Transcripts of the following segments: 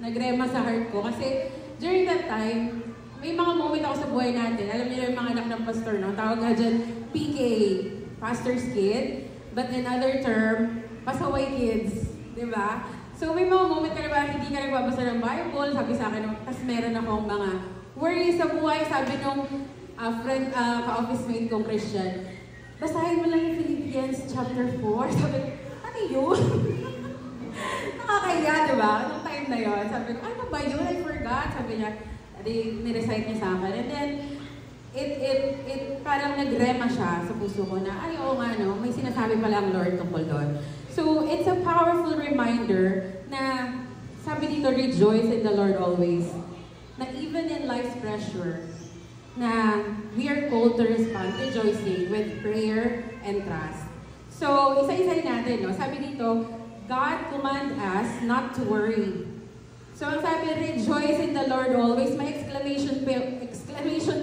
nagrema sa heart ko. Kasi during that time, may mga moment ako sa buhay natin. Alam niyo yung mga anak ng pastor, no? Tawag nga dyan, PKA, Pastor's Kid. But in other term, pasaway kids. Diba? So may mga moment ka na ba, hindi ka nagbabasa ng Bible, sabi sa akin, tas meron akong mga worries sa buhay, sabi nung friend, ka-office mate kong Christian, basahin mo lang yung Philippians chapter 4. Sabi ko, ano yun? Nakakaya, diba? Anong time na yun? Sabi ko, ano ba yun? I forgot. Sabi niya, nirecite niya sa akin. And then, it parang nagrema siya sa puso ko na, ay, oo nga, no? May sinasabi pala ang Lord tungkol doon. So, it's a powerful reminder na, sabi dito, rejoice in the Lord always. Na even in life's pressure, na we are called to respond rejoicing with prayer and trust. So, isa-isayin natin, no? Sabi dito, God command us not to worry. So, ang sabi, rejoice in the Lord always. May exclamation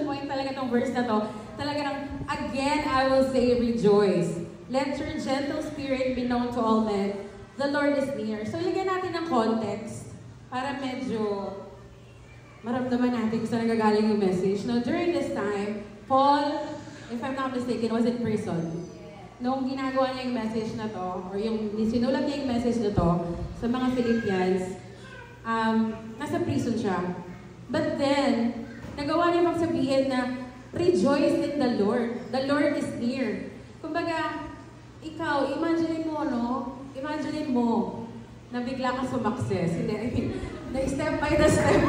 point talaga tong verse na to. Talagang, again, I will say rejoice. Let your gentle spirit be known to all men. The Lord is near. So, ilagyan natin ng context para medyo maramdaman natin kung saan nagagaling yung message. Now, during this time, Paul, if I'm not mistaken, was in prison. Nung ginagawa niya yung message na to, or yung sinulat niya yung message na to sa mga Philippians, nasa prison siya. But then, nagawa niya magsabihin na, rejoice in the Lord. The Lord is near. Kumbaga, ikaw, imagine mo, no? Imagine mo na bigla ka sumakses. Hindi, I mean, na step by the step.